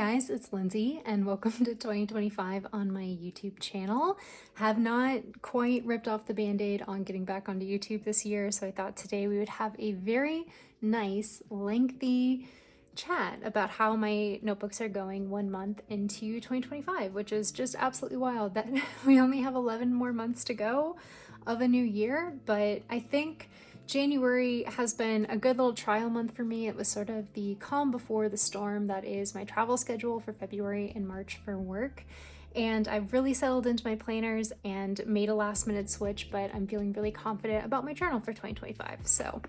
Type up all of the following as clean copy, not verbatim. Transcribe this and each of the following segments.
guys, it's Lindsay and welcome to 2025 on my YouTube channel. Have not quite ripped off the band-aid on getting back onto YouTube this year, so I thought today we would have a very nice, lengthy chat about how my notebooks are going 1 month into 2025, which is just absolutely wild that we only have 11 more months to go of a new year, but I think January has been a good little trial month for me. It was sort of the calm before the storm that is my travel schedule for February and March for work. And I've really settled into my planners and made a last minute switch, but I'm feeling really confident about my journal for 2025. So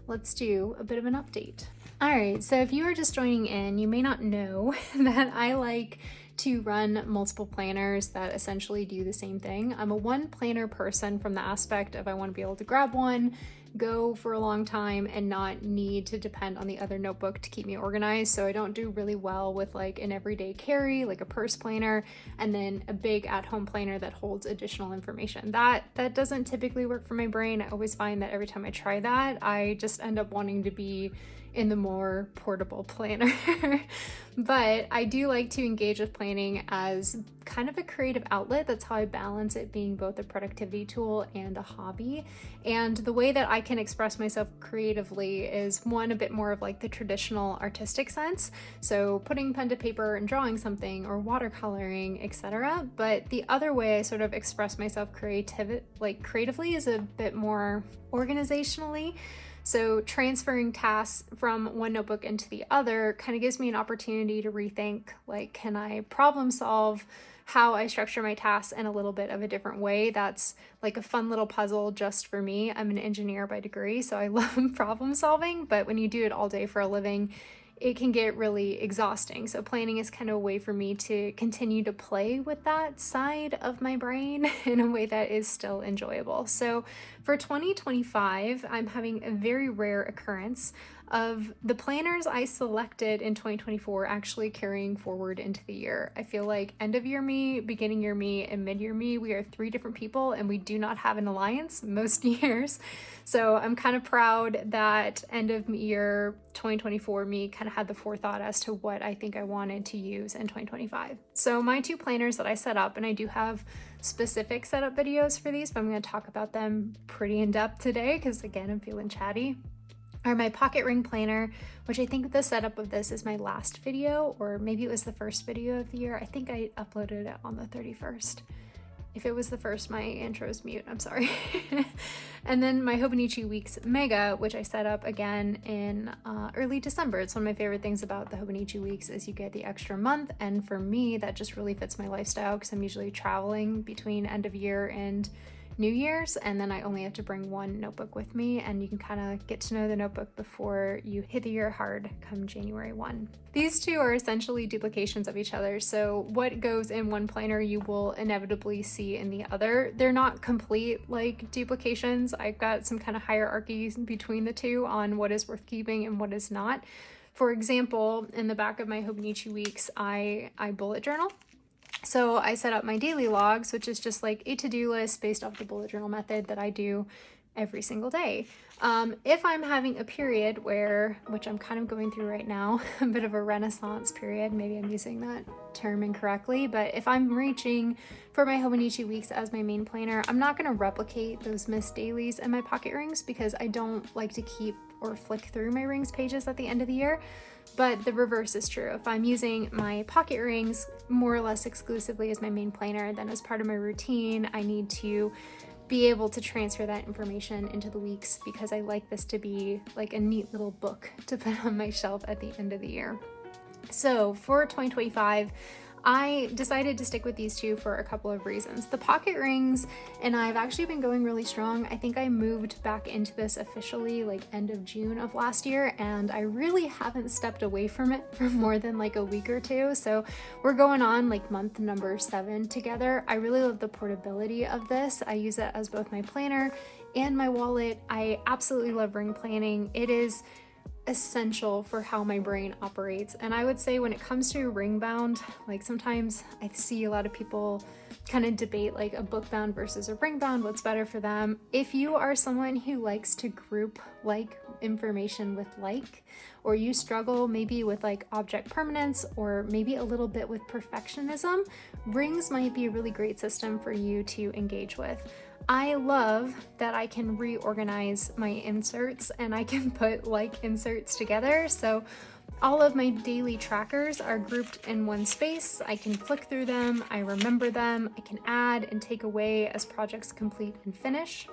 let's do a bit of an update. All right, so if you are just joining in, you may not know that I like to run multiple planners that essentially do the same thing. I'm a one planner person from the aspect of I want to be able to grab one, go for a long time, and not need to depend on the other notebook to keep me organized. So I don't do really well with like an everyday carry, like a purse planner, and then a big at-home planner that holds additional information. That doesn't typically work for my brain. I always find that every time I try that, I just end up wanting to be in the more portable planner. But I do like to engage with planning as kind of a creative outlet. That's how I balance it being both a productivity tool and a hobby. And the way that I can express myself creatively is one, a bit more of like the traditional artistic sense. So putting pen to paper and drawing something or watercoloring, etc. But the other way I sort of express myself creatively is a bit more organizationally. So transferring tasks from one notebook into the other kind of gives me an opportunity to rethink, like, can I problem solve how I structure my tasks in a little bit of a different way? That's like a fun little puzzle just for me. I'm an engineer by degree, so I love problem solving, but when you do it all day for a living, it can get really exhausting. So planning is kind of a way for me to continue to play with that side of my brain in a way that is still enjoyable. So for 2025, I'm having a very rare occurrence of the planners I selected in 2024 actually carrying forward into the year. I feel like end of year me, beginning year me, and mid year me, we are three different people and we do not have an alliance most years. So I'm kind of proud that end of year 2024 me kind of had the forethought as to what I think I wanted to use in 2025. So my two planners that I set up, and I do have specific setup videos for these, but I'm going to talk about them pretty in depth today because again, I'm feeling chatty, are my pocket ring planner, which I think the setup of this is my last video, or maybe it was the first video of the year. I think I uploaded it on the 31st. If it was the first, my intro's mute, I'm sorry. And then my Hobonichi Weeks Mega, which I set up again in early December. It's one of my favorite things about the Hobonichi Weeks is you get the extra month. And for me, that just really fits my lifestyle because I'm usually traveling between end of year and New Year's, and then I only have to bring one notebook with me, and you can kind of get to know the notebook before you hit the year hard come January 1. These two are essentially duplications of each other, so what goes in one planner you will inevitably see in the other. They're not complete like duplications. I've got some kind of hierarchy between the two on what is worth keeping and what is not. For example, in the back of my Hobonichi Weeks, I bullet journal. So I set up my daily logs, which is just like a to-do list based off the bullet journal method that I do every single day. If I'm having a period which I'm kind of going through right now, a bit of a renaissance period, maybe I'm using that term incorrectly, but if I'm reaching for my Hobonichi Weeks as my main planner, I'm not going to replicate those missed dailies in my pocket rings because I don't like to keep or flick through my rings pages at the end of the year. But the reverse is true. If I'm using my pocket rings more or less exclusively as my main planner, then as part of my routine, I need to be able to transfer that information into the weeks because I like this to be like a neat little book to put on my shelf at the end of the year. So for 2025, I decided to stick with these two for a couple of reasons. The pocket rings and I've actually been going really strong. I think I moved back into this officially like end of June of last year, and I really haven't stepped away from it for more than like a week or two. So we're going on like month number 7 together. I really love the portability of this. I use it as both my planner and my wallet. I absolutely love ring planning. It is essential for how my brain operates. And I would say when it comes to ring bound, like sometimes I see a lot of people kind of debate like a book bound versus a ring bound, what's better for them. If you are someone who likes to group like information with like, or you struggle maybe with like object permanence or maybe a little bit with perfectionism, rings might be a really great system for you to engage with. I love that I can reorganize my inserts and I can put like inserts together. So all of my daily trackers are grouped in one space. I can flick through them, I remember them, I can add and take away as projects complete and finish.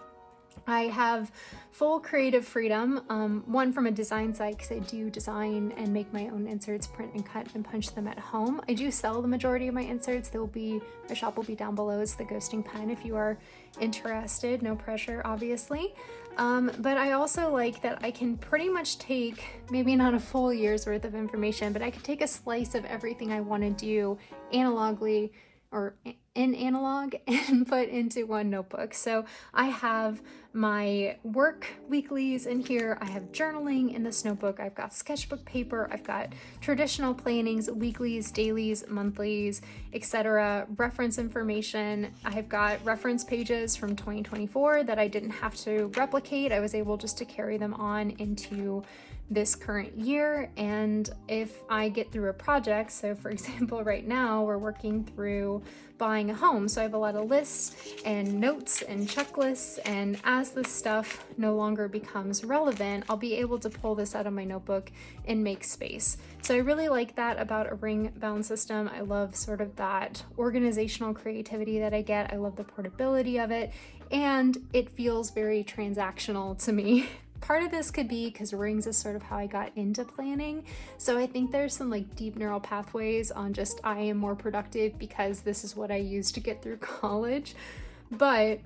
I have full creative freedom, one from a design side because I do design and make my own inserts, print and cut and punch them at home. I do sell the majority of my inserts. My shop will be down below. It's the Ghosting Pen if you are interested. No pressure, obviously. But I also like that I can pretty much take, maybe not a full year's worth of information, but I can take a slice of everything I want to do analogly or in analog and put into one notebook. So I have my work weeklies in here. I have journaling in this notebook. I've got sketchbook paper. I've got traditional plannings, weeklies, dailies, monthlies, etc. Reference information. I've got reference pages from 2024 that I didn't have to replicate. I was able just to carry them on into this current year. And if I get through a project, so for example, right now we're working through buying a home. So I have a lot of lists and notes and checklists. And as this stuff no longer becomes relevant, I'll be able to pull this out of my notebook and make space. So I really like that about a ring bound system. I love sort of that organizational creativity that I get. I love the portability of it. And it feels very transactional to me. Part of this could be because rings is sort of how I got into planning. So I think there's some like deep neural pathways on just I am more productive because this is what I used to get through college. But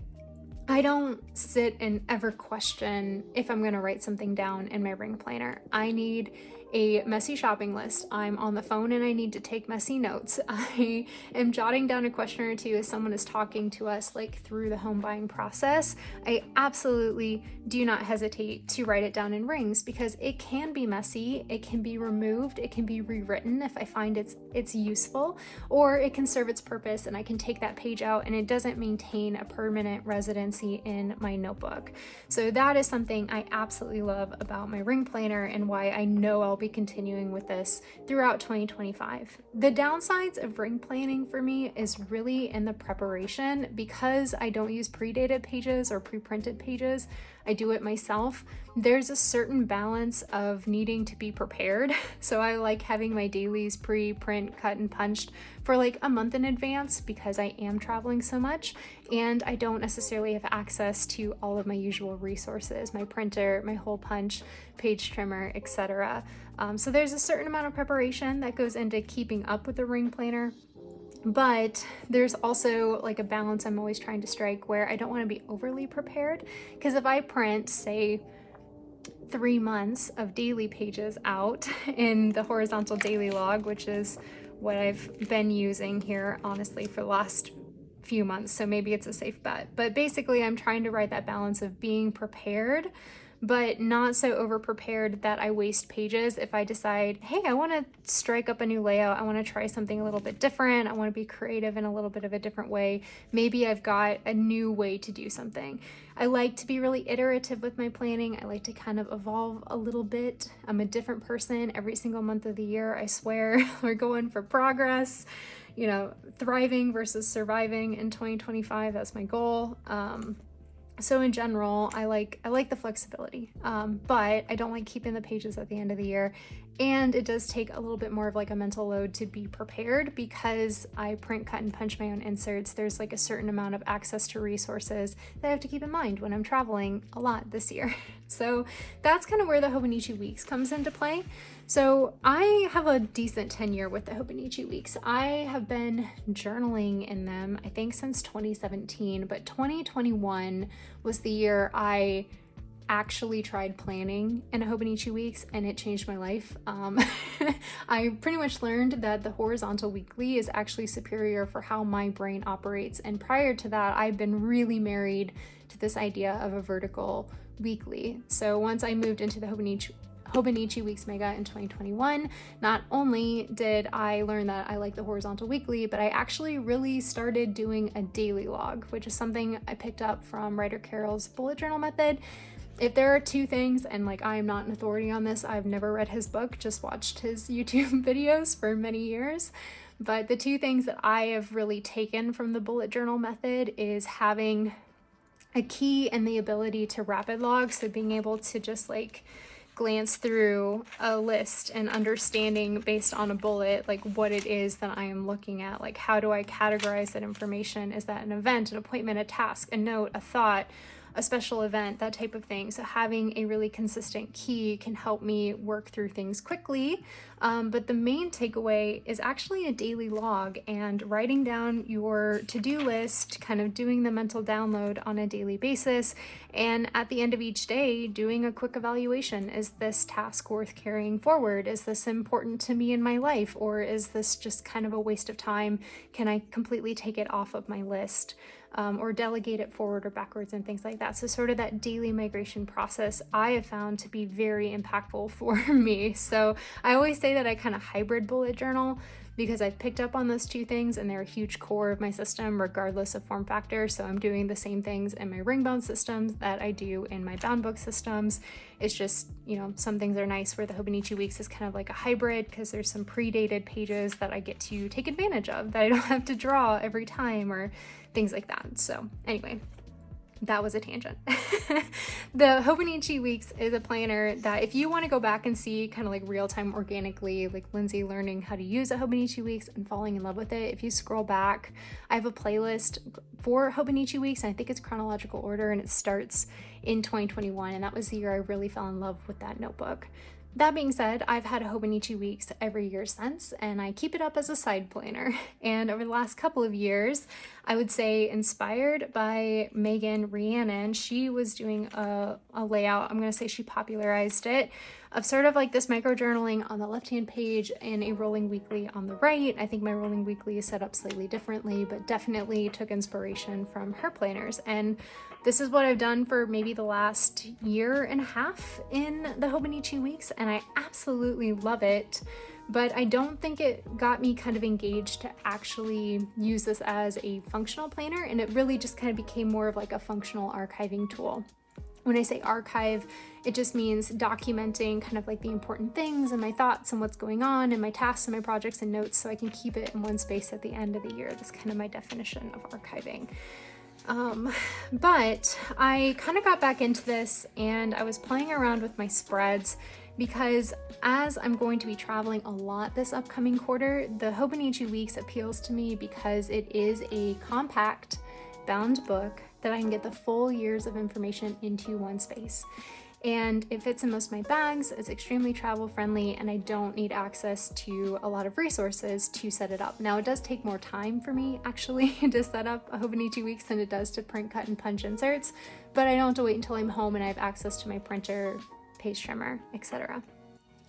I don't sit and ever question if I'm gonna write something down in my ring planner. I need a messy shopping list. I'm on the phone and I need to take messy notes. I am jotting down a question or two as someone is talking to us like through the home buying process. I absolutely do not hesitate to write it down in rings because it can be messy, it can be removed, it can be rewritten if I find it's useful, or it can serve its purpose and I can take that page out and it doesn't maintain a permanent residency in my notebook. So that is something I absolutely love about my ring planner and why I know I'll be continuing with this throughout 2025. The downsides of ring planning for me is really in the preparation. Because I don't use pre-dated pages or pre-printed pages, I do it myself. There's a certain balance of needing to be prepared. So I like having my dailies pre-print, cut and punched for like a month in advance because I am traveling so much and I don't necessarily have access to all of my usual resources, my printer, my hole punch, page trimmer, etc. So there's a certain amount of preparation that goes into keeping up with the ring planner. But there's also like a balance I'm always trying to strike where I don't want to be overly prepared, because if I print, say, 3 months of daily pages out in the horizontal daily log, which is what I've been using here, honestly, for the last few months, so maybe it's a safe bet. But basically, I'm trying to write that balance of being prepared, but not so over prepared that I waste pages. If I decide, hey, I want to strike up a new layout, I want to try something a little bit different, I want to be creative in a little bit of a different way, maybe I've got a new way to do something. I like to be really iterative with my planning. I like to kind of evolve a little bit. I'm a different person every single month of the year, I swear. We're going for progress, you know, thriving versus surviving in 2025. That's my goal. So in general, I like the flexibility, but I don't like keeping the pages at the end of the year. And it does take a little bit more of like a mental load to be prepared because I print, cut, and punch my own inserts. There's like a certain amount of access to resources that I have to keep in mind when I'm traveling a lot this year. So that's kind of where the Hobonichi Weeks comes into play. So I have a decent tenure with the Hobonichi Weeks. I have been journaling in them, I think since 2017, but 2021 was the year I actually tried planning in a Hobonichi Weeks and it changed my life. I pretty much learned that the horizontal weekly is actually superior for how my brain operates. And prior to that, I've been really married to this idea of a vertical weekly. So once I moved into the Hobonichi Weeks Mega in 2021, not only did I learn that I like the horizontal weekly, but I actually really started doing a daily log, which is something I picked up from Writer Carol's bullet journal method. If there are two things, and like I am not an authority on this, I've never read his book, just watched his YouTube videos for many years. But the two things that I have really taken from the bullet journal method is having a key and the ability to rapid log. So being able to just like glance through a list and understanding based on a bullet, like what it is that I am looking at. Like, how do I categorize that information? Is that an event, an appointment, a task, a note, a thought, a special event, that type of thing. So having a really consistent key can help me work through things quickly. But the main takeaway is actually a daily log and writing down your to-do list, kind of doing the mental download on a daily basis. And at the end of each day, doing a quick evaluation. Is this task worth carrying forward? Is this important to me in my life? Or is this just kind of a waste of time? Can I completely take it off of my list? Or delegate it forward or backwards and things like that. So sort of that daily migration process I have found to be very impactful for me. So I always say that I kind of hybrid bullet journal because I've picked up on those two things and they're a huge core of my system regardless of form factor. So I'm doing the same things in my ring bound systems that I do in my bound book systems. It's just, you know, some things are nice where the Hobonichi Weeks is kind of like a hybrid because there's some pre-dated pages that I get to take advantage of that I don't have to draw every time or things like that. So anyway, that was a tangent. The Hobonichi Weeks is a planner that if you want to go back and see kind of like real-time organically, like Lindsay learning how to use a Hobonichi Weeks and falling in love with it, if you scroll back, I have a playlist for Hobonichi Weeks, and I think it's chronological order, and it starts in 2021, and that was the year I really fell in love with that notebook. That being said, I've had a Hobonichi Weeks every year since, and I keep it up as a side planner. And over the last couple of years, I would say inspired by Megan Rhiannon, she was doing a layout, I'm going to say she popularized it, of sort of like this micro journaling on the left-hand page and a rolling weekly on the right. I think my rolling weekly is set up slightly differently, but definitely took inspiration from her planners. And this is what I've done for maybe the last year and a half in the Hobonichi Weeks, and I absolutely love it. But I don't think it got me kind of engaged to actually use this as a functional planner, and it really just kind of became more of like a functional archiving tool. When I say archive, it just means documenting kind of like the important things and my thoughts and what's going on and my tasks and my projects and notes so I can keep it in one space at the end of the year. That's kind of my definition of archiving. But I kind of got back into this and I was playing around with my spreads because as I'm going to be traveling a lot this upcoming quarter, the Hobonichi Weeks appeals to me because it is a compact bound book that I can get the full years of information into one space. And it fits in most of my bags, it's extremely travel friendly, and I don't need access to a lot of resources to set it up. Now it does take more time for me actually to set up a Hobonichi Weeks than it does to print, cut, and punch inserts, but I don't have to wait until I'm home and I have access to my printer, page trimmer, etc.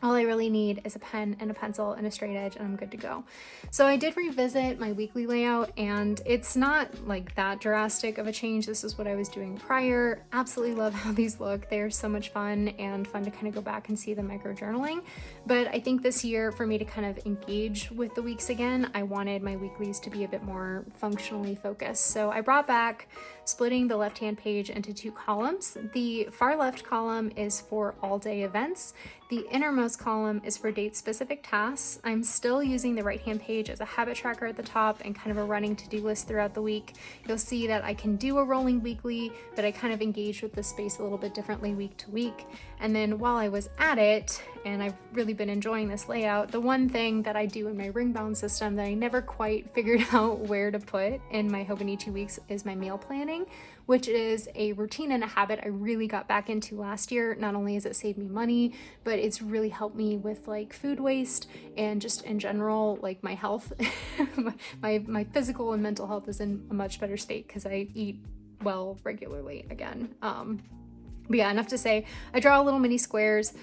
All I really need is a pen and a pencil and a straight edge and I'm good to go. So I did revisit my weekly layout and it's not like that drastic of a change. This is what I was doing prior. Absolutely love how these look. They're so much fun and fun to kind of go back and see the micro journaling. But I think this year for me to kind of engage with the weeks again, I wanted my weeklies to be a bit more functionally focused. So I brought back splitting the left-hand page into two columns. The far left column is for all-day events. The innermost column is for date-specific tasks. I'm still using the right-hand page as a habit tracker at the top and kind of a running to-do list throughout the week. You'll see that I can do a rolling weekly, but I kind of engage with this space a little bit differently week to week. And then while I was at it, and I've really been enjoying this layout, the one thing that I do in my ring bound system that I never quite figured out where to put in my Hobonichi Weeks is my meal planning, which is a routine and a habit I really got back into last year. Not only has it saved me money, but it's really helped me with like food waste and just in general, like my health. my physical and mental health is in a much better state because I eat well regularly again. But yeah, enough to say, I draw little mini squares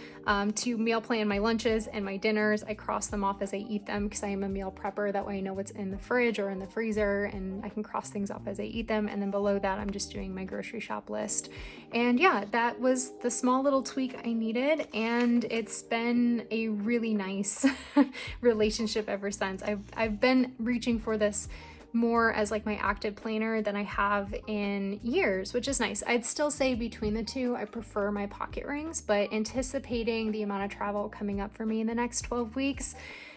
to meal plan my lunches and my dinners. I cross them off as I eat them because I am a meal prepper. That way I know what's in the fridge or in the freezer, and I can cross things off as I eat them. And then below that, I'm just doing my grocery shop list. And yeah, that was the small little tweak I needed. And it's been a really nice relationship ever since. I've been reaching for this more as like my active planner than I have in years, which is nice. I'd still say between the two, I prefer my pocket rings, but anticipating the amount of travel coming up for me in the next 12 weeks,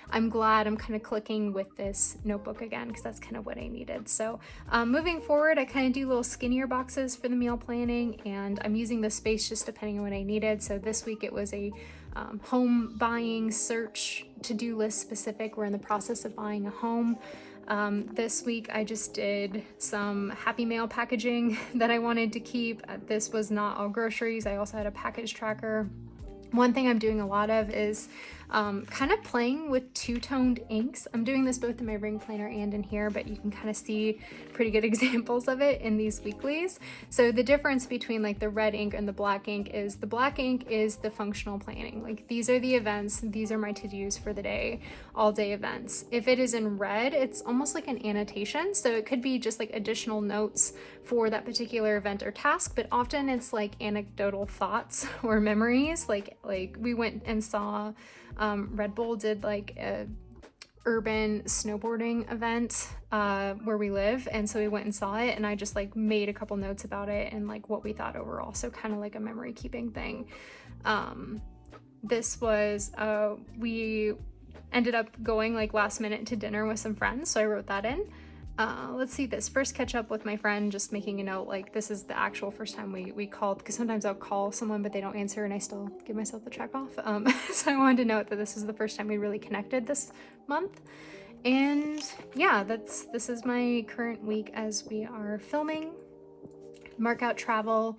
I'm glad I'm kind of clicking with this notebook again, because that's kind of what I needed. So moving forward, I kind of do little skinnier boxes for the meal planning, and I'm using the space just depending on what I needed. So this week it was a home buying search to-do list specific. We're in the process of buying a home. This week I just did some Happy Mail packaging that I wanted to keep. This was not all groceries. I also had a package tracker. One thing I'm doing a lot of is kind of playing with two-toned inks. I'm doing this both in my ring planner and in here, but you can kind of see pretty good examples of it in these weeklies. So the difference between like the red ink and the black ink is the black ink is the functional planning. Like these are the events, these are my to-dos for the day, all day events. If it is in red, it's almost like an annotation. So it could be just like additional notes for that particular event or task, but often it's like anecdotal thoughts or memories. Like we went and saw Red Bull did like a urban snowboarding event where we live, and so we went and saw it, and I just like made a couple notes about it and like what we thought overall, so kind of like a memory keeping thing. This was we ended up going like last minute to dinner with some friends, so I wrote that in. Let's see, this first catch up with my friend, just making a note, like this is the actual first time we called, because sometimes I'll call someone but they don't answer and I still give myself the check off. So I wanted to note that this is the first time we really connected this month. And yeah, this is my current week as we are filming. Mark out travel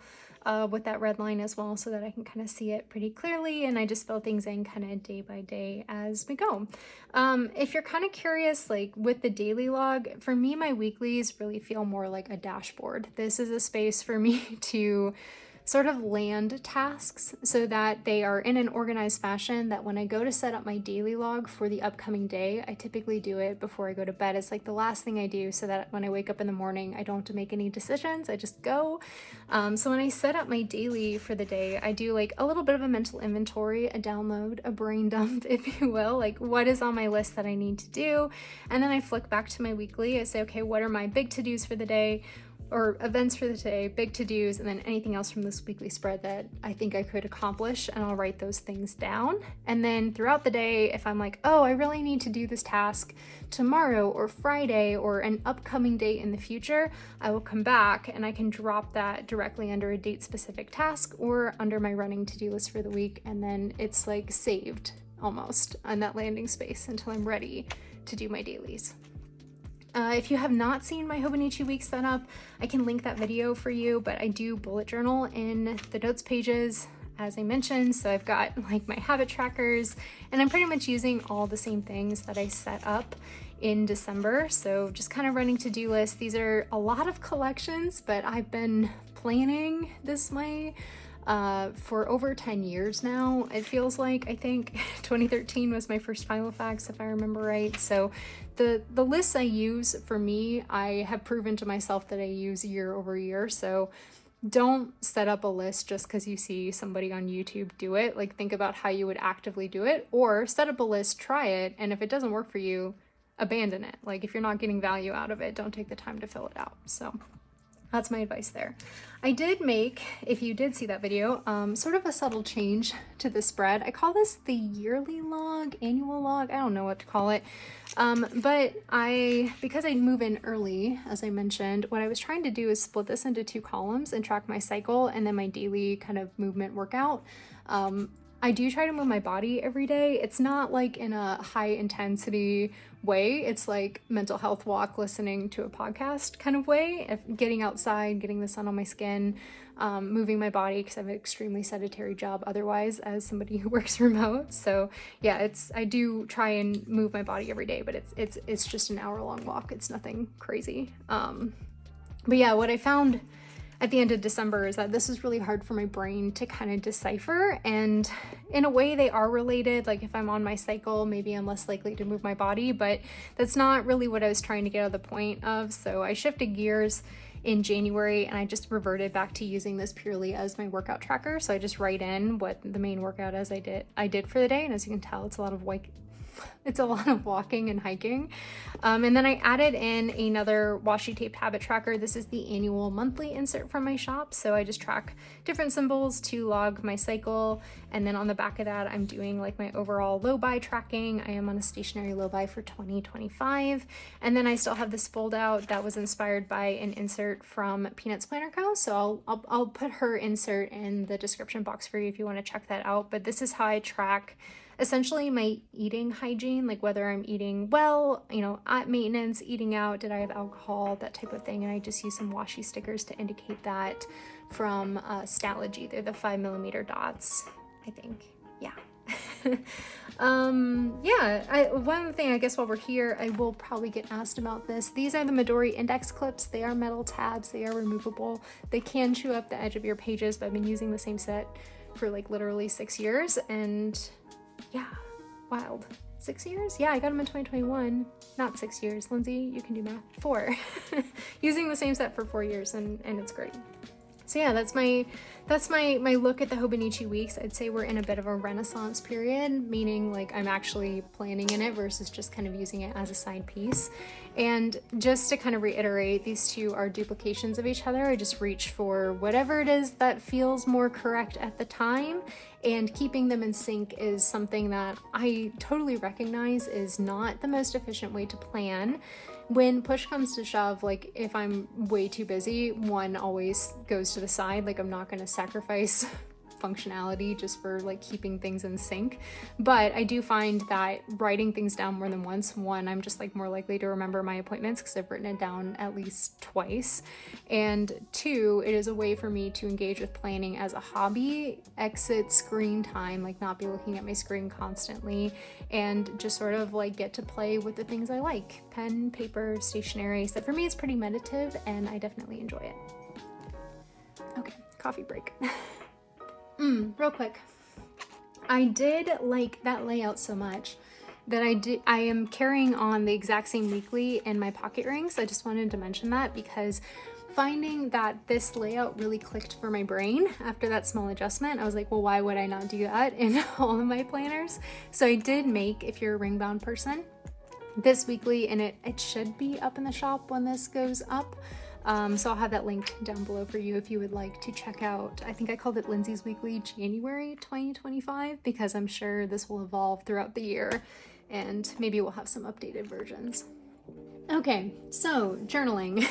with that red line as well, so that I can kind of see it pretty clearly, and I just fill things in kind of day by day as we go. If you're kind of curious, like with the daily log, for me, my weeklies really feel more like a dashboard. This is a space for me to sort of land tasks so that they are in an organized fashion, that when I go to set up my daily log for the upcoming day, I typically do it before I go to bed. It's like the last thing I do, so that when I wake up in the morning, I don't have to make any decisions. I just go. So when I set up my daily for the day, I do like a little bit of a mental inventory, a download, a brain dump, if you will, like what is on my list that I need to do. And then I flick back to my weekly. I say, okay, what are my big to-dos for the day, or events for the day, big to-dos, and then anything else from this weekly spread that I think I could accomplish, and I'll write those things down. And then throughout the day, if I'm like, oh, I really need to do this task tomorrow or Friday or an upcoming date in the future, I will come back and I can drop that directly under a date specific task or under my running to-do list for the week, and then it's like saved almost on that landing space until I'm ready to do my dailies. If you have not seen my Hobonichi Weeks setup, I can link that video for you, but I do bullet journal in the notes pages, as I mentioned. So I've got like my habit trackers, and I'm pretty much using all the same things that I set up in December. So just kind of running to-do lists. These are a lot of collections, but I've been planning this way for over 10 years now. It feels like, I think 2013 was my first Filofax, if I remember right. So the lists I use, for me, I have proven to myself that I use year over year. So don't set up a list just because you see somebody on YouTube do it. Like, think about how you would actively do it, or set up a list, try it, and if it doesn't work for you, abandon it. Like, if you're not getting value out of it, don't take the time to fill it out. So that's my advice there. I did make, if you did see that video, sort of a subtle change to the spread. I call this the yearly log, annual log, I don't know what to call it. But because I move in early, as I mentioned, what I was trying to do is split this into 2 columns and track my cycle and then my daily kind of movement workout. I do try to move my body every day. It's not like in a high intensity way. It's like mental health walk, listening to a podcast kind of way, getting outside, getting the sun on my skin, moving my body, because I have an extremely sedentary job otherwise as somebody who works remote. So yeah, I do try and move my body every day, but it's just an hour-long walk. It's nothing crazy. But yeah, what I found at the end of December is that this is really hard for my brain to kind of decipher. And in a way they are related. Like if I'm on my cycle, maybe I'm less likely to move my body, but that's not really what I was trying to get at the point of. So I shifted gears in January and I just reverted back to using this purely as my workout tracker. So I just write in what the main workout is I did for the day. And as you can tell, it's a lot of walking and hiking. And then I added in another washi tape habit tracker. This is the annual monthly insert from my shop. So I just track different symbols to log my cycle. And then on the back of that, I'm doing like my overall low buy tracking. I am on a stationary low buy for 2025. And then I still have this fold out that was inspired by an insert from Peanuts Planner Co. So I'll put her insert in the description box for you if you want to check that out. But this is how I track essentially my eating hygiene, like whether I'm eating well, you know, at maintenance, eating out, did I have alcohol, that type of thing. And I just use some washi stickers to indicate that from Stalogy. They're the 5mm dots, I think. Yeah. One thing, I guess while we're here, I will probably get asked about this. These are the Midori index clips. They are metal tabs. They are removable. They can chew up the edge of your pages, but I've been using the same set for like literally 6 years, and yeah, wild. 6 years? Yeah, I got them in 2021. Not 6 years. Lindsay, you can do math. 4. Using the same set for 4 years, and it's great. So yeah, that's my look at the Hobonichi Weeks. I'd say we're in a bit of a renaissance period, meaning like I'm actually planning in it versus just kind of using it as a side piece. And just to kind of reiterate, these two are duplications of each other. I just reach for whatever it is that feels more correct at the time, and keeping them in sync is something that I totally recognize is not the most efficient way to plan. When push comes to shove, like if I'm way too busy, one always goes to the side. Like I'm not going to sacrifice functionality just for like keeping things in sync. But I do find that writing things down more than once, one, I'm just like more likely to remember my appointments because I've written it down at least twice. And two, it is a way for me to engage with planning as a hobby, exit screen time, like not be looking at my screen constantly, and just sort of like get to play with the things I like. Pen, paper, stationery. So for me, it's pretty meditative and I definitely enjoy it. Okay, coffee break. Real quick, I did like that layout so much that I am carrying on the exact same weekly in my pocket rings. I just wanted to mention that because finding that this layout really clicked for my brain after that small adjustment, I was like, well, why would I not do that in all of my planners? So I did make, if you're a ring bound person, this weekly, and it should be up in the shop when this goes up. So I'll have that link down below for you if you would like to check out. I think I called it Lindsay's Weekly January 2025 because I'm sure this will evolve throughout the year and maybe we'll have some updated versions. Okay, so journaling.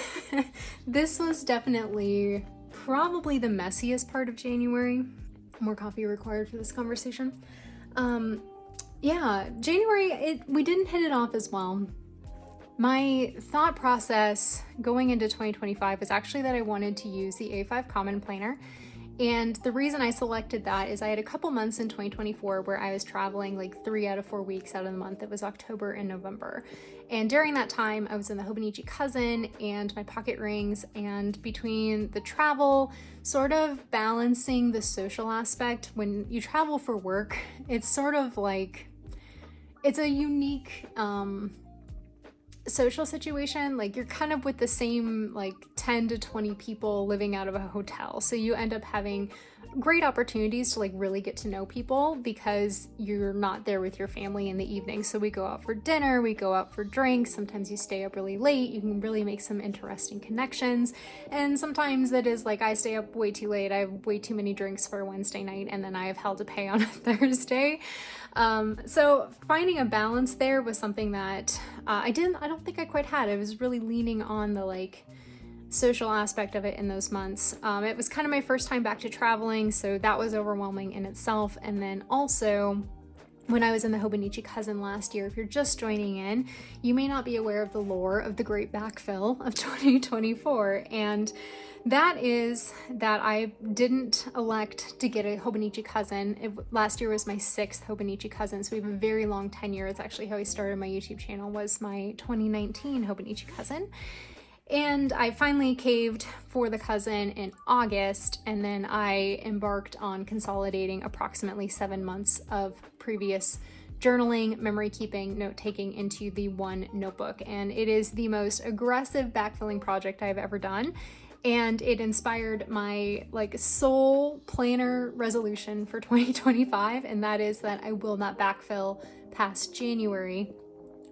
This was definitely probably the messiest part of January. More coffee required for this conversation. Yeah, January, we didn't hit it off as well. My thought process going into 2025 was actually that I wanted to use the A5 Common Planner. And the reason I selected that is I had a couple months in 2024 where I was traveling like 3 out of 4 weeks out of the month. It was October and November. And during that time, I was in the Hobonichi Cousin and my pocket rings, and between the travel, sort of balancing the social aspect. When you travel for work, it's sort of like, it's a unique, social situation. Like you're kind of with the same like 10 to 20 people living out of a hotel, so you end up having great opportunities to like really get to know people because you're not there with your family in the evening. So we go out for dinner, we go out for drinks, sometimes you stay up really late, you can really make some interesting connections. And sometimes it is like I stay up way too late, I have way too many drinks for a Wednesday night, and then I have hell to pay on a Thursday. So finding a balance there was something that I don't think I quite had. I was really leaning on the like social aspect of it in those months. It was kind of my first time back to traveling, so that was overwhelming in itself. And then also when I was in the Hobonichi Cousin last year, if you're just joining in, you may not be aware of the lore of the great backfill of 2024. And that is that I didn't elect to get a Hobonichi Cousin. Last year was my 6th Hobonichi Cousin, so we have a very long tenure. It's actually how I started my YouTube channel, was my 2019 Hobonichi Cousin. And I finally caved for the cousin in August, and then I embarked on consolidating approximately 7 months of previous journaling, memory keeping, note taking into the one notebook. And it is the most aggressive backfilling project I've ever done. And it inspired my sole planner resolution for 2025. And that is that I will not backfill past January,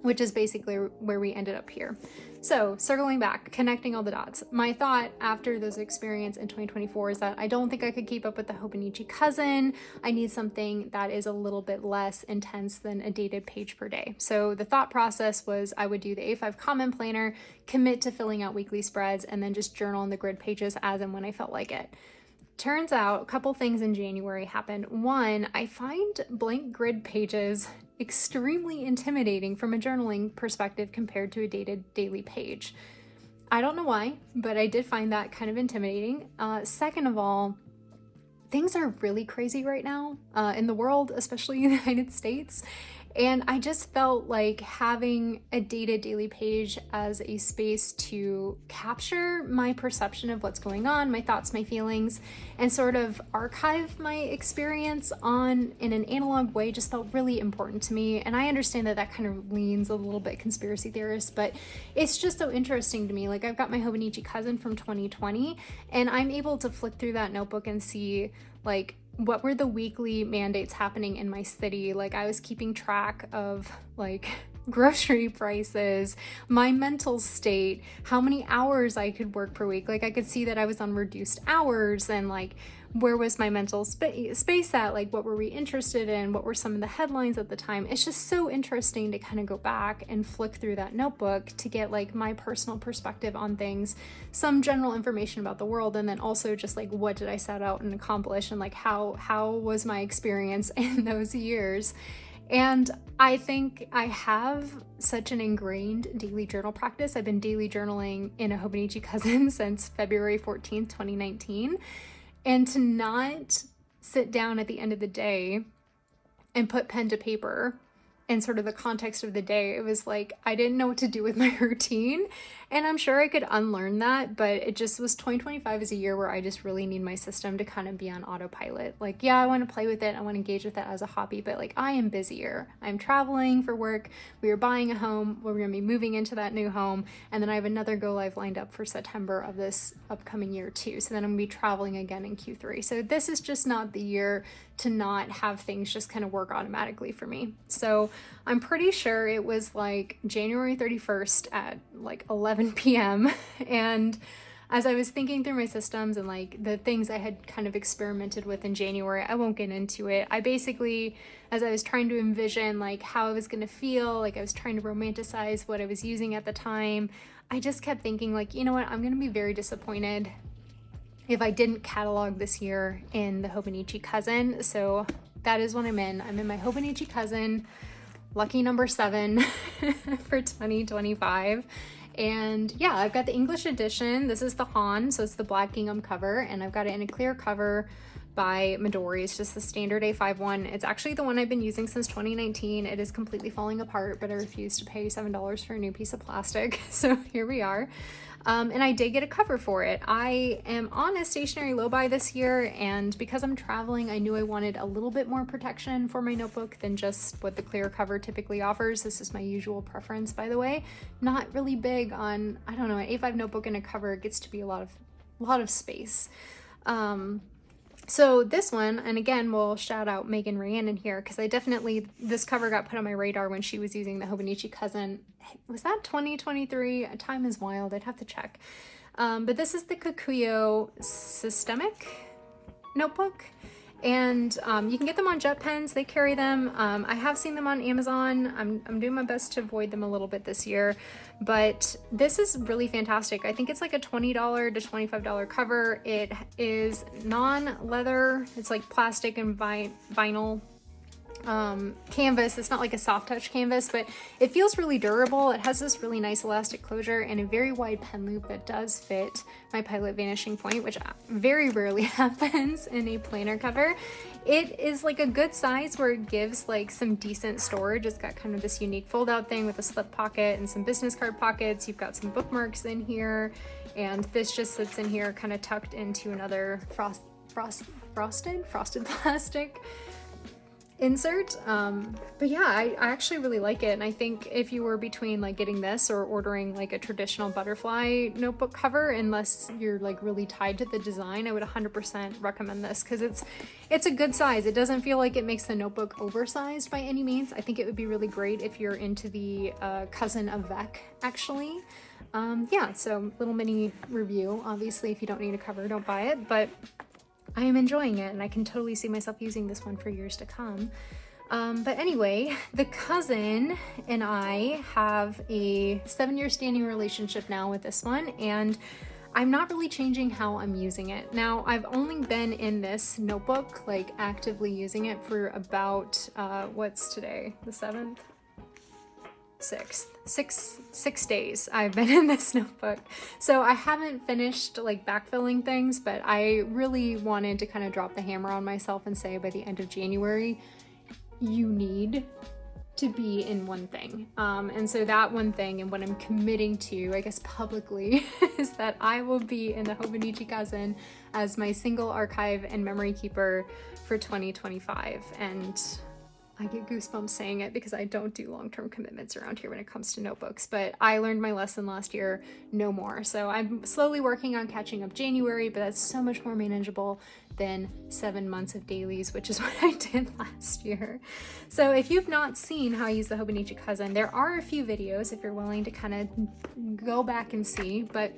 which is basically where we ended up here. So circling back, connecting all the dots. My thought after this experience in 2024 is that I don't think I could keep up with the Hobonichi cousin. I need something that is a little bit less intense than a dated page per day. So the thought process was I would do the A5 Common Planner, commit to filling out weekly spreads, and then just journal in the grid pages as and when I felt like it. Turns out a couple things in January happened. One, I find blank grid pages extremely intimidating from a journaling perspective compared to a dated daily page. I don't know why, but I did find that kind of intimidating. Second of all, things are really crazy right now in the world, especially in the United States. And I just felt like having a dated daily page as a space to capture my perception of what's going on, my thoughts, my feelings, and sort of archive my experience in an analog way just felt really important to me. And I understand that that kind of leans a little bit conspiracy theorist, but it's just so interesting to me. Like, I've got my Hobonichi cousin from 2020, and I'm able to flick through that notebook and see what were the weekly mandates happening in my city. Like, I was keeping track of grocery prices, my mental state, how many hours I could work per week. I could see that I was on reduced hours, and where was my mental space at? What were we interested in? What were some of the headlines at the time? It's just so interesting to kind of go back and flick through that notebook to get my personal perspective on things, some general information about the world, and then also just what did I set out and accomplish, and how was my experience in those years. And I think I have such an ingrained daily journal practice. I've been daily journaling in a Hobonichi cousin since February 14th, 2019. And to not sit down at the end of the day and put pen to paper and sort of the context of the day, it was I didn't know what to do with my routine. And I'm sure I could unlearn that, but it just was 2025 is a year where I just really need my system to kind of be on autopilot. Yeah, I want to play with it. I want to engage with it as a hobby, but I am busier. I'm traveling for work. We are buying a home. We're going to be moving into that new home. And then I have another go live lined up for September of this upcoming year too. So then I'm going to be traveling again in Q3. So this is just not the year to not have things just kind of work automatically for me. So I'm pretty sure it was January 31st at 11 p.m. And as I was thinking through my systems and the things I had kind of experimented with in January, I won't get into it. I basically, as I was trying to envision how I was going to feel, I was trying to romanticize what I was using at the time, I just kept thinking you know what, I'm going to be very disappointed if I didn't catalog this year in the Hobonichi cousin. So that is what I'm in. I'm in my Hobonichi cousin, lucky number 7 for 2025. And yeah, I've got the English edition. This is the Han, so it's the black gingham cover, and I've got it in a clear cover by Midori. It's just the standard A5 one. It's actually the one I've been using since 2019. It is completely falling apart, but I refuse to pay $7 for a new piece of plastic. So here we are. And I did get a cover for it. I am on a stationary low buy this year, and because I'm traveling, I knew I wanted a little bit more protection for my notebook than just what the clear cover typically offers. This is my usual preference, by the way. Not really big on, I don't know, an A5 notebook and a cover gets to be a lot of space. So this one, and again, we'll shout out Megan Rhiannon here, because this cover got put on my radar when she was using the Hobonichi cousin. Was that 2023? Time is wild, I'd have to check. But this is the Kokuyo systemic notebook, and you can get them on Jetpens. They carry them. I have seen them on Amazon. I'm doing my best to avoid them a little bit this year, but this is really fantastic. I think it's a $20 to $25 cover. It is non-leather. It's plastic and vinyl. canvas. It's not like a soft touch canvas, but it feels really durable. It has this really nice elastic closure and a very wide pen loop that does fit my Pilot vanishing point, which very rarely happens in a planner cover. It is like a good size where it gives like some decent storage. It's got kind of this unique fold out thing with a slip pocket and some business card pockets. You've got some bookmarks in here, and this just sits in here kind of tucked into another frosted plastic insert. But yeah, I actually really like it, and I think if you were between like getting this or ordering like a traditional butterfly notebook cover, unless you're like really tied to the design, I would 100% recommend this because it's a good size. It doesn't feel like it makes the notebook oversized by any means. I think it would be really great if you're into the cousin of Vec, actually. Yeah, so little mini review. Obviously, if you don't need a cover, don't buy it, but I am enjoying it, and I can totally see myself using this one for years to come. But anyway, the cousin and I have a 7-year standing relationship now with this one, and I'm not really changing how I'm using it. Now, I've only been in this notebook, like actively using it for about, what's today? The 7th? 6 days I've been in this notebook, so I haven't finished like backfilling things, but I really wanted to kind of drop the hammer on myself and say by the end of January you need to be in one thing, and so that one thing and what I'm committing to, I guess publicly, is that I will be in the Hobonichi cousin as my single archive and memory keeper for 2025. And I get goosebumps saying it because I don't do long-term commitments around here when it comes to notebooks, but I learned my lesson last year, no more. So I'm slowly working on catching up January, but that's so much more manageable than 7 months of dailies, which is what I did last year. So if you've not seen how I use the Hobonichi cousin, there are a few videos if you're willing to kind of go back and see, but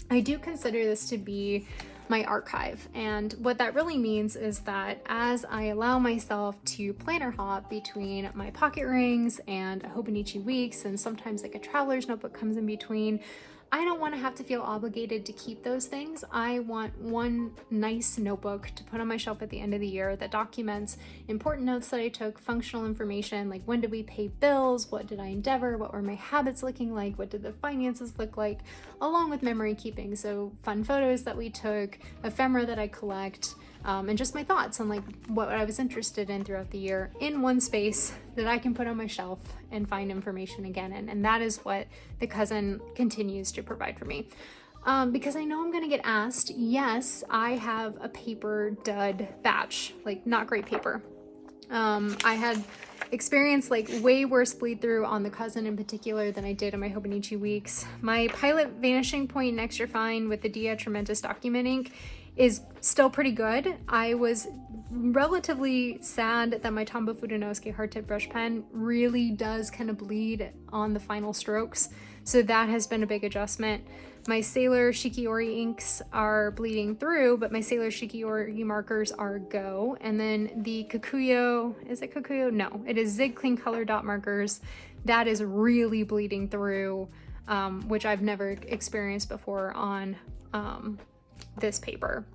I do consider this to be my archive. And what that really means is that as I allow myself to planner hop between my pocket rings and a Hobonichi Weeks, and sometimes like a traveler's notebook comes in between, I don't want to have to feel obligated to keep those things. I want one nice notebook to put on my shelf at the end of the year that documents important notes that I took, functional information, like when did we pay bills, what did I endeavor, what were my habits looking like, what did the finances look like, along with memory keeping. So fun photos that we took, ephemera that I collect, and just my thoughts on like what I was interested in throughout the year in one space that I can put on my shelf and find information again in. And that is what the cousin continues to provide for me. Because I know I'm gonna get asked, yes, I have a paper dud batch, like not great paper. I had experienced like way worse bleed through on the cousin in particular than I did on my Hobonichi Weeks. My Pilot vanishing point and extra fine with the atramentis document ink is still pretty good. I was relatively sad that my Tombow Fudenosuke hard tip brush pen really does kind of bleed on the final strokes, so that has been a big adjustment. My Sailor Shikiori inks are bleeding through, but my Sailor Shikiori markers are go. And then the Kokuyo, is it Kokuyo? No, it is Zig Clean Color Dot markers. That is really bleeding through, which I've never experienced before on this paper.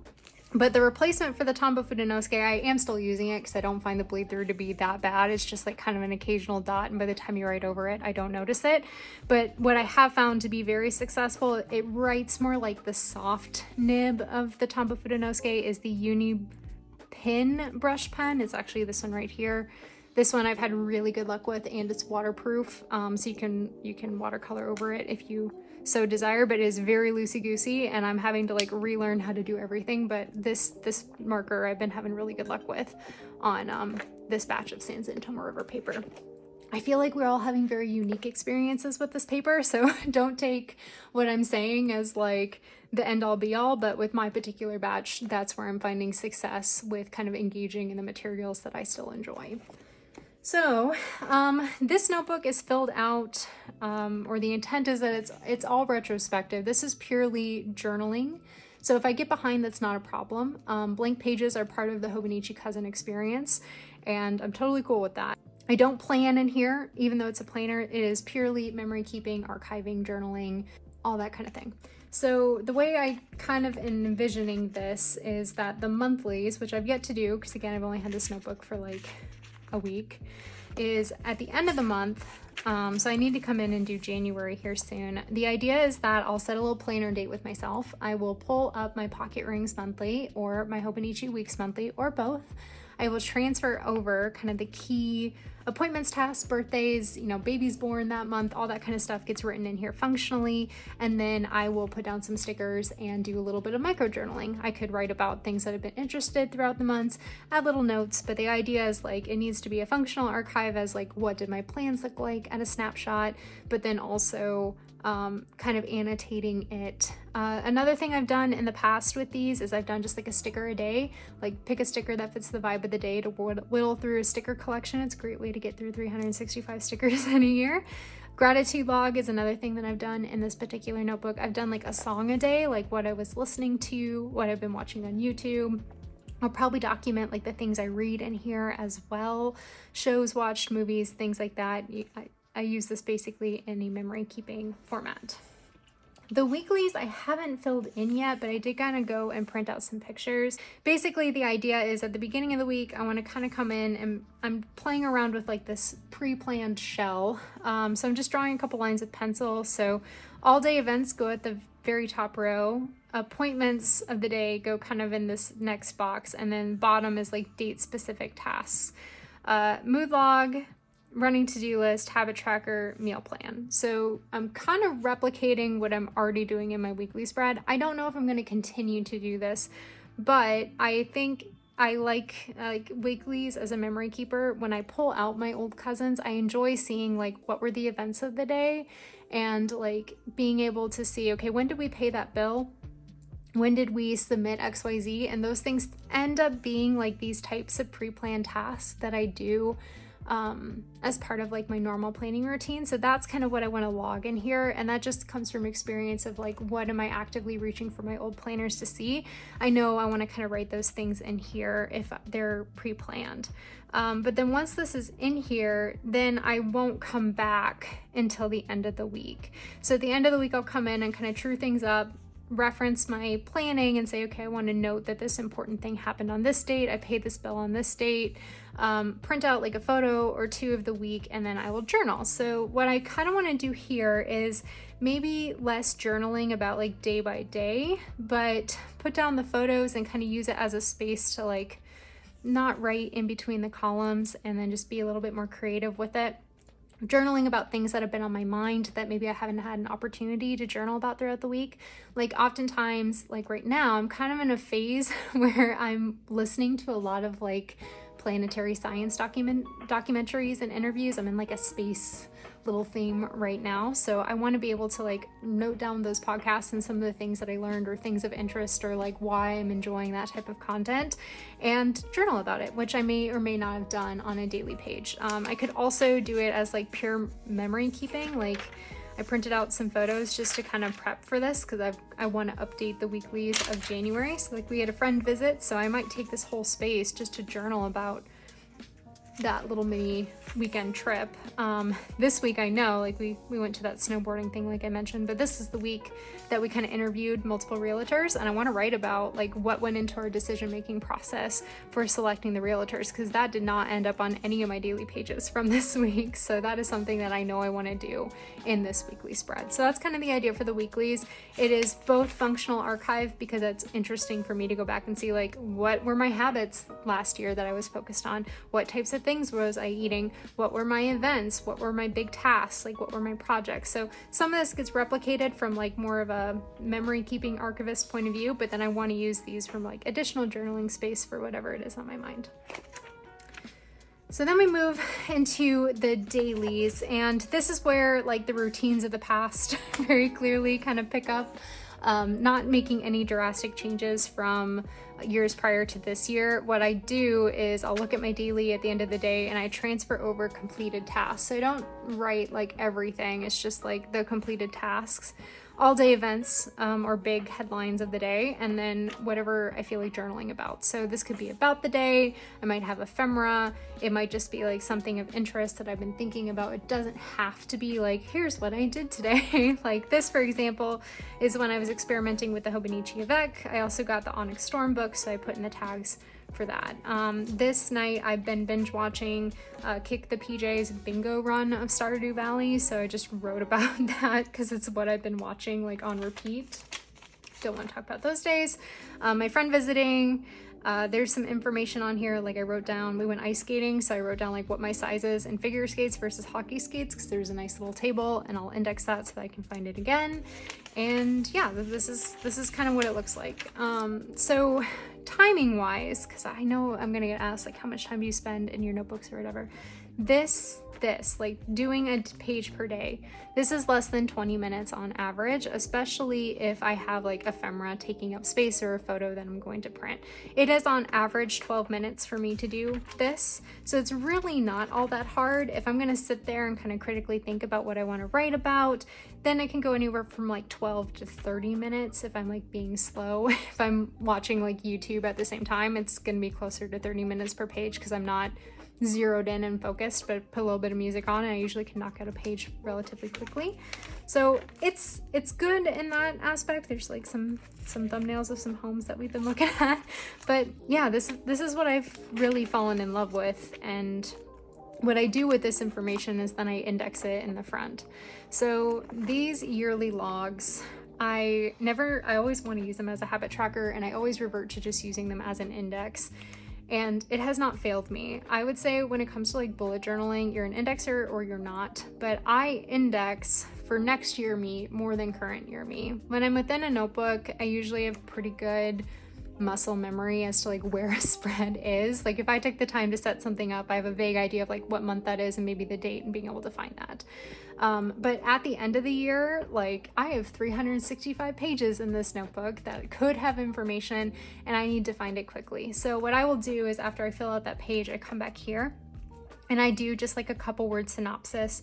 But the replacement for the Tombow Fudenosuke, I am still using it because I don't find the bleed through to be that bad. It's just like kind of an occasional dot, and by the time you write over it, I don't notice it. But what I have found to be very successful, it writes more like the soft nib of the Tombow Fudenosuke is the Uniball brush pen. It's actually this one right here. This one I've had really good luck with, and it's waterproof, so you can watercolor over it if you so desire, but it is very loosey-goosey, and I'm having to like relearn how to do everything. But this marker I've been having really good luck with on this batch of Sansa and Tomoe River paper. I feel like we're all having very unique experiences with this paper, so don't take what I'm saying as like the end-all be-all, but with my particular batch, that's where I'm finding success with kind of engaging in the materials that I still enjoy. So this notebook is filled out, or the intent is that it's all retrospective. This is purely journaling. So if I get behind, that's not a problem. Blank pages are part of the Hobonichi cousin experience, and I'm totally cool with that. I don't plan in here, even though it's a planner. It is purely memory keeping, archiving, journaling, all that kind of thing. So the way I kind of am envisioning this is that the monthlies, which I've yet to do, because again, I've only had this notebook for like a week, is at the end of the month. So I need to come in and do January here soon. The idea is that I'll set a little planner date with myself. I will pull up my Pocket Rings monthly or my Hobonichi Weeks monthly or both. I will transfer over kind of the key appointments, tasks, birthdays, you know, babies born that month, all that kind of stuff gets written in here functionally. And then I will put down some stickers and do a little bit of micro journaling. I could write about things that I've been interested throughout the months, add little notes, but the idea is like it needs to be a functional archive as like what did my plans look like at a snapshot, but then also kind of annotating it. Another thing I've done in the past with these is I've done just like a sticker a day, like pick a sticker that fits the vibe of the day to whittle through a sticker collection. It's a great way to get through 365 stickers in a year. Gratitude log is another thing that I've done in this particular notebook. I've done like a song a day, like what I was listening to, what I've been watching on YouTube. I'll probably document like the things I read in here as well, shows watched, movies, things like that. I use this basically in a memory keeping format. The weeklies I haven't filled in yet, but I did kind of go and print out some pictures. Basically, the idea is at the beginning of the week, I want to kind of come in and I'm playing around with like this pre-planned shell. So I'm just drawing a couple lines with pencil. So all day events go at the very top row. Appointments of the day go kind of in this next box. And then bottom is like date specific tasks. Mood log, running to-do list, habit tracker, meal plan. So I'm kind of replicating what I'm already doing in my weekly spread. I don't know if I'm going to continue to do this, but I think I like weeklies as a memory keeper. When I pull out my old cousins, I enjoy seeing like what were the events of the day and like being able to see, okay, when did we pay that bill? When did we submit XYZ? And those things end up being like these types of pre-planned tasks that I do as part of like my normal planning routine. So that's kind of what I want to log in here. And that just comes from experience of like, what am I actively reaching for my old planners to see? I know I want to kind of write those things in here if they're pre-planned. But then once this is in here, then I won't come back until the end of the week. So at the end of the week, I'll come in and kind of true things up, reference my planning and say, okay, I want to note that this important thing happened on this date. I paid this bill on this date. Print out like a photo or two of the week, and then I will journal. So what I kind of want to do here is maybe less journaling about like day by day, but put down the photos and kind of use it as a space to like not write in between the columns and then just be a little bit more creative with it. Journaling about things that have been on my mind that maybe I haven't had an opportunity to journal about throughout the week. Like oftentimes, like right now, I'm kind of in a phase where I'm listening to a lot of like planetary science documentaries and interviews. I'm in like a space little theme right now. So I want to be able to like note down those podcasts and some of the things that I learned or things of interest or like why I'm enjoying that type of content and journal about it, which I may or may not have done on a daily page. I could also do it as like pure memory keeping. Like I printed out some photos just to kind of prep for this because I want to update the weeklies of January. So like we had a friend visit, so I might take this whole space just to journal about that little mini weekend trip. This week I know like we went to that snowboarding thing like I mentioned, but this is the week that we kind of interviewed multiple realtors, and I want to write about like what went into our decision-making process for selecting the realtors, because that did not end up on any of my daily pages from this week. So that is something that I know I want to do in this weekly spread. So that's kind of the idea for the weeklies. It is both functional archive because it's interesting for me to go back and see like what were my habits last year that I was focused on, what types of things was I eating, what were my events, what were my big tasks, like what were my projects. So some of this gets replicated from like more of a memory keeping archivist point of view, but then I want to use these from like additional journaling space for whatever it is on my mind. So then we move into the dailies, and this is where like the routines of the past very clearly kind of pick up. Not making any drastic changes from years prior to this year. What I do is I'll look at my daily at the end of the day and I transfer over completed tasks. So I don't write like everything. It's just like the completed tasks, all day events or big headlines of the day, and then whatever I feel like journaling about. So this could be about the day. I might have ephemera. It might just be like something of interest that I've been thinking about. It doesn't have to be like, here's what I did today. Like this, for example, is when I was experimenting with the Hobonichi Weeks. I also got the Onyx Storm book, so I put in the tags for that. This night I've been binge watching Kick the PJ's bingo run of Stardew Valley, so I just wrote about that because it's what I've been watching like on repeat. Don't want to talk about those days. My friend visiting, there's some information on here, like I wrote down, we went ice skating, so I wrote down like what my size is in figure skates versus hockey skates, because there's a nice little table, and I'll index that so that I can find it again. And yeah, this is kind of what it looks like. So timing wise, because I know I'm gonna get asked like how much time do you spend in your notebooks or whatever, this like doing a page per day, this is less than 20 minutes on average, especially if I have like ephemera taking up space or a photo that I'm going to print. It is on average 12 minutes for me to do this, so it's really not all that hard. If I'm going to sit there and kind of critically think about what I want to write about, then I can go anywhere from like 12 to 30 minutes if I'm like being slow. If I'm watching like YouTube at the same time, it's going to be closer to 30 minutes per page because I'm not zeroed in and focused, but put a little bit of music on and I usually can knock out a page relatively quickly. So it's good in that aspect. There's like some thumbnails of some homes that we've been looking at, but yeah, this is what I've really fallen in love with. And what I do with this information is then I index it in the front. So these yearly logs, I always want to use them as a habit tracker, and I always revert to just using them as an index. And it has not failed me. I would say when it comes to like bullet journaling, you're an indexer or you're not, but I index for next year me more than current year me. When I'm within a notebook, I usually have pretty good muscle memory as to like where a spread is. Like if I took the time to set something up, I have a vague idea of like what month that is and maybe the date and being able to find that. But at the end of the year, like I have 365 pages in this notebook that could have information and I need to find it quickly. So what I will do is after I fill out that page, I come back here and I do just like a couple word synopsis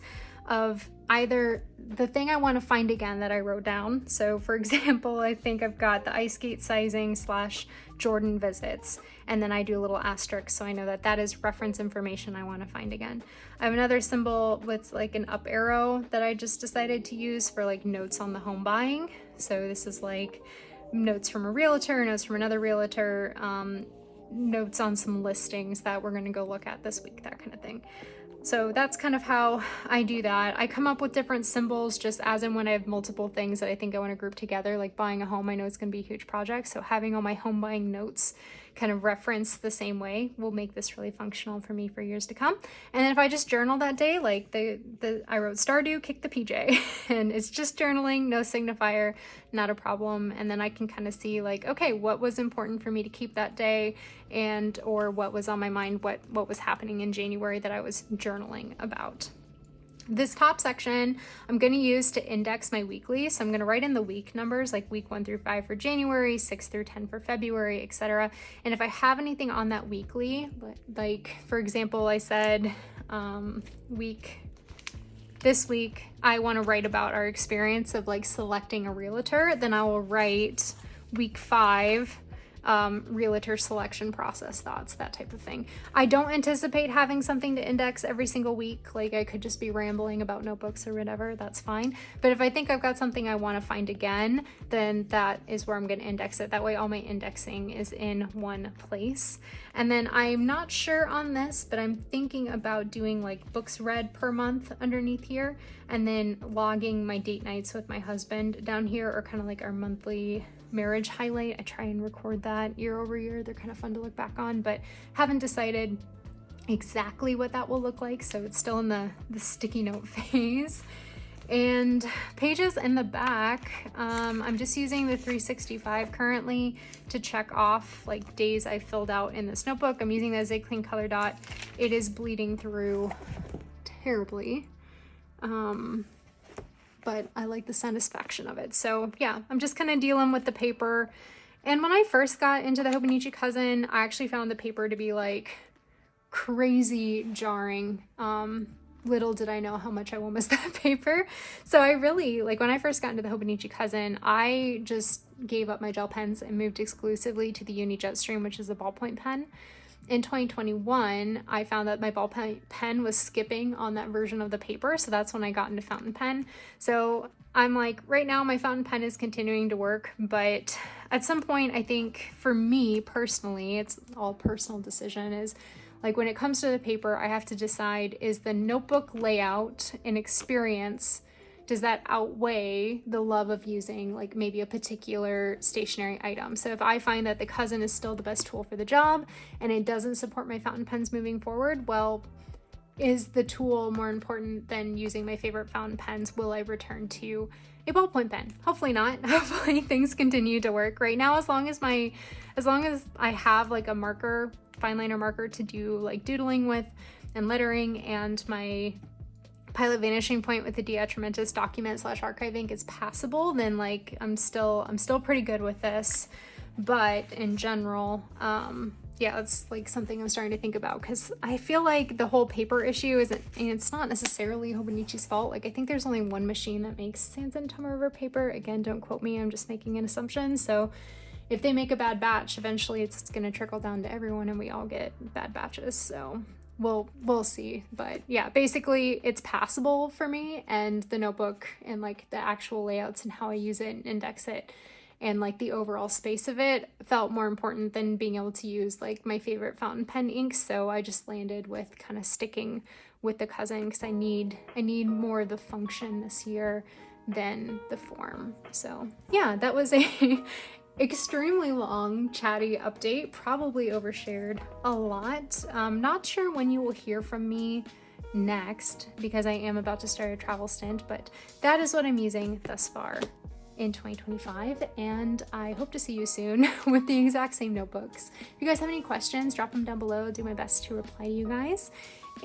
of either the thing I want to find again that I wrote down. So for example, I think I've got the ice skate sizing / Jordan visits, and then I do a little asterisk so I know that that is reference information I want to find again. I have another symbol with like an up arrow that I just decided to use for like notes on the home buying. So this is like notes from a realtor, notes from another realtor, notes on some listings that we're going to go look at this week, that kind of thing. So that's kind of how I do that. I come up with different symbols just as and when I have multiple things that I think I want to group together, like buying a home. I know it's going to be a huge project, so having all my home buying notes kind of reference the same way will make this really functional for me for years to come. And then if I just journal that day, like I wrote Stardew, Kick the PJ, and it's just journaling, no signifier, not a problem. And then I can kind of see like, okay, what was important for me to keep that day, and or what was on my mind, what was happening in January that I was journaling about. This top section I'm going to use to index my weekly. So I'm going to write in the week numbers, like week 1 through 5 for January, 6 through 10 for February, etc. And if I have anything on that weekly, like for example, I said this week I want to write about our experience of like selecting a realtor, then I will write week 5 realtor selection process thoughts, that type of thing. I don't anticipate having something to index every single week. Like I could just be rambling about notebooks or whatever, that's fine. But if I think I've got something I want to find again, then that is where I'm going to index it. That way all my indexing is in one place. And then I'm not sure on this, but I'm thinking about doing like books read per month underneath here, and then logging my date nights with my husband down here, or kind of like our monthly marriage highlight. I try and record that year over year. They're kind of fun to look back on, but haven't decided exactly what that will look like. So it's still in the sticky note phase. And pages in the back, I'm just using the 365 currently to check off like days I filled out in this notebook. I'm using the Zig Clean color dot. It is bleeding through terribly. But I like the satisfaction of it. So yeah, I'm just kind of dealing with the paper. And when I first got into the Hobonichi Cousin, I actually found the paper to be like crazy jarring. Little did I know how much I will miss that paper. So I really, like when I first got into the Hobonichi Cousin, I just gave up my gel pens and moved exclusively to the Uni Jetstream, which is a ballpoint pen. In 2021, I found that my ballpoint pen was skipping on that version of the paper, so that's when I got into fountain pen. So I'm like, right now my fountain pen is continuing to work, but at some point, I think for me personally, it's all personal decision, is like when it comes to the paper, I have to decide, is the notebook layout and experience, does that outweigh the love of using like maybe a particular stationery item? So if I find that the cousin is still the best tool for the job and it doesn't support my fountain pens moving forward, well, is the tool more important than using my favorite fountain pens? Will I return to a ballpoint pen? Hopefully not. Hopefully things continue to work. Right now, as long as I have like a marker, fine liner marker to do like doodling with and lettering, and my Pilot vanishing point with the atramentis document / archive ink is passable, then like I'm still pretty good with this. But in general, yeah, it's like something I'm starting to think about, because I feel like the whole paper issue isn't, and it's not necessarily Hobonichi's fault. Like I think there's only one machine that makes Sans and Tomoe River paper. Again, don't quote me, I'm just making an assumption. So if they make a bad batch, eventually it's going to trickle down to everyone and we all get bad batches. So we'll see. But yeah, basically it's passable for me, and the notebook and like the actual layouts and how I use it and index it and like the overall space of it felt more important than being able to use like my favorite fountain pen inks. So I just landed with kind of sticking with the cousin, because I need more of the function this year than the form. So yeah, that was a extremely long chatty update, probably overshared a lot. Not sure when you will hear from me next, because I am about to start a travel stint, but that is what I'm using thus far in 2025, and I hope to see you soon with the exact same notebooks. If you guys have any questions, drop them down below. I'll do my best to reply to you guys.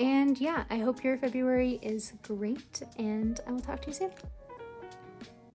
And yeah, I hope your February is great, and I will talk to you soon.